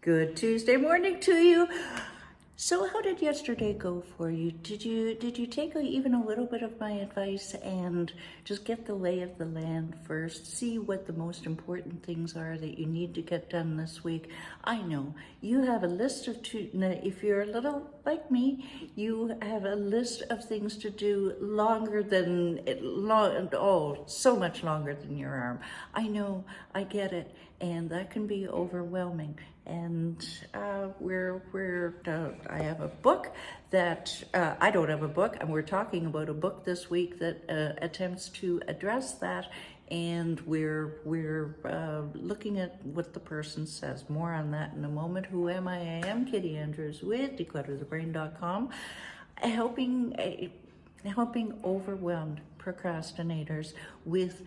Good Tuesday morning to you. So how did yesterday go for you? Did you take even a little bit of my advice and just get the lay of the land first? See what the most important things are that you need to get done this week. I know you have a list of if you're a little like me, you have a list of things to do longer than so much longer than your arm. I know, I get it, and that can be overwhelming. And I have a book that I don't have a book, and we're talking about a book this week that attempts to address that. And we're looking at what the person says. More on that in a moment. Who am I? I am Kitty Andrews with DeclutterTheBrain.com, helping overwhelmed procrastinators with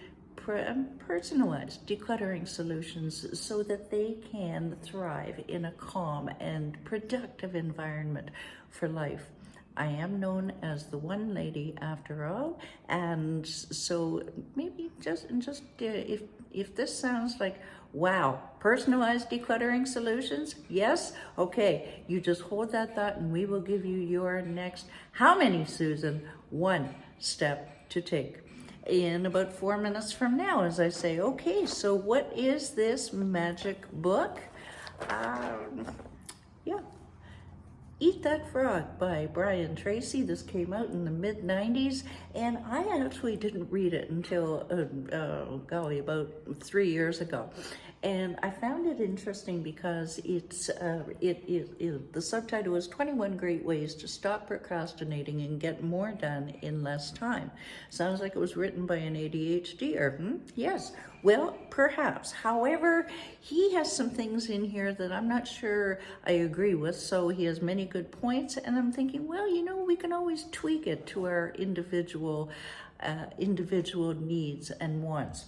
personalized decluttering solutions so that they can thrive in a calm and productive environment for life. I am known as the one lady after all, and so maybe if this sounds like, wow, personalized decluttering solutions, yes, okay, you just hold that thought and we will give you your next, how many, Susan? One step to take. In about 4 minutes from now, as I say, okay, so what is this magic book? Eat That Frog by Tracy. This came out in the mid-90s, and I actually didn't read it until, about 3 years ago. And I found it interesting because the subtitle is 21 Great Ways to Stop Procrastinating and Get More Done in Less Time. Sounds like it was written by an ADHDer. Yes, well, perhaps. However, he has some things in here that I'm not sure I agree with, so he has many good points, and I'm thinking, well, we can always tweak it to our individual needs and wants.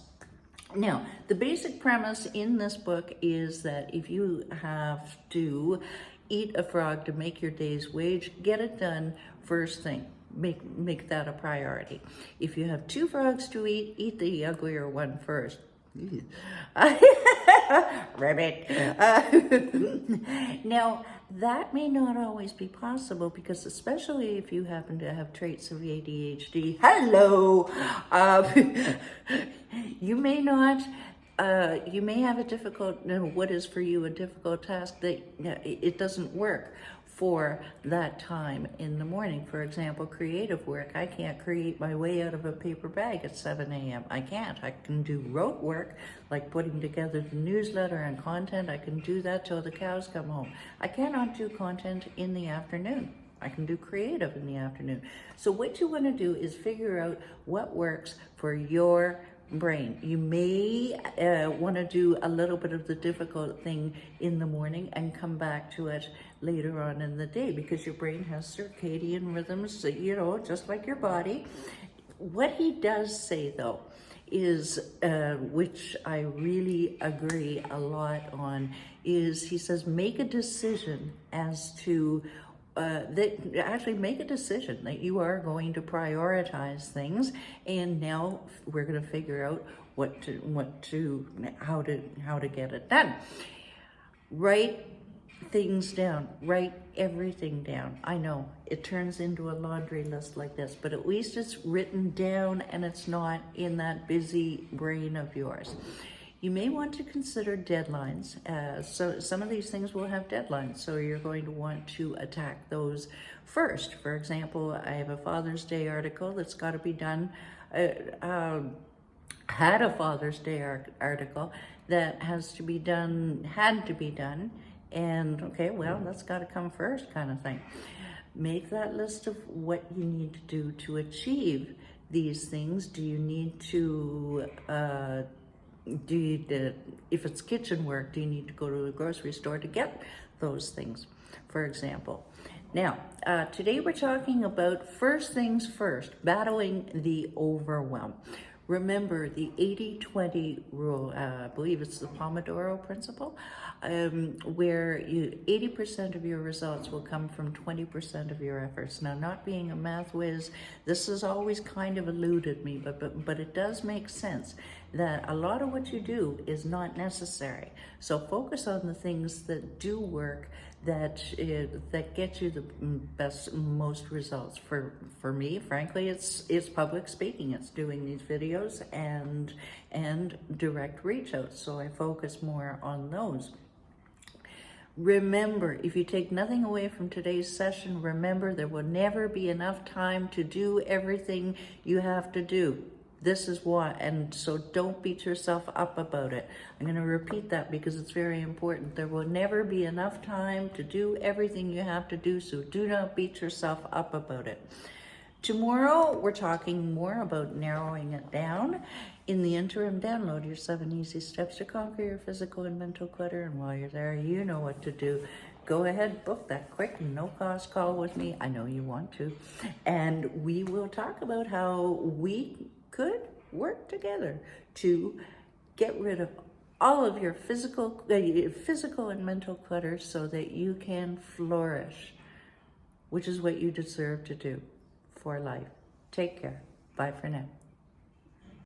Now, the basic premise in this book is that if you have to eat a frog to make your day's wage, get it done first thing. Make that a priority. If you have 2 frogs to eat the uglier one first. Rabbit. Now, that may not always be possible because, especially if you happen to have traits of ADHD, you may not. You may have a difficult, what is for you a difficult task that it doesn't work for that time in the morning. For example, creative work. I can't create my way out of a paper bag at 7 a.m. I can't. I can do rote work, like putting together the newsletter and content. I can do that till the cows come home. I cannot do content in the afternoon. I can do creative in the afternoon. So what you want to do is figure out what works for your brain. You may want to do a little bit of the difficult thing in the morning and come back to it later on in the day, because your brain has circadian rhythms, just like your body. What he does say, though, is, which I really agree a lot on, is he says make a decision as to make a decision that you are going to prioritize things, and now we're going to figure out how to get it done. Write things down. Write everything down. I know it turns into a laundry list like this, but at least it's written down and it's not in that busy brain of yours. You may want to consider deadlines. So some of these things will have deadlines, so you're going to want to attack those first. For example, I have a Father's Day article that's got to be done. Had a Father's Day article that had to be done, and okay, well, that's got to come first, kind of thing. Make that list of what you need to do to achieve these things. Do you need to if it's kitchen work, do you need to go to the grocery store to get those things, for example? Now, today we're talking about first things first, battling the overwhelm. Remember the 80-20 rule. I believe it's the Pomodoro principle. where 80% of your results will come from 20% of your efforts. Now, not being a math whiz, this has always kind of eluded me, but it does make sense that a lot of what you do is not necessary. So focus on the things that do work, that get you the best, most results. For me, frankly, it's public speaking. It's doing these videos and direct reach outs. So I focus more on those. Remember, if you take nothing away from today's session, remember there will never be enough time to do everything you have to do. This is why, and so don't beat yourself up about it. I'm going to repeat that because it's very important. There will never be enough time to do everything you have to do, so do not beat yourself up about it. Tomorrow, we're talking more about narrowing it down. In the interim, download your 7 easy steps to conquer your physical and mental clutter, and while you're there, you know what to do. Go ahead, book that quick, no-cost call with me. I know you want to. And we will talk about how we could work together to get rid of all of your physical and mental clutter so that you can flourish, which is what you deserve to do for life. Take care. Bye for now.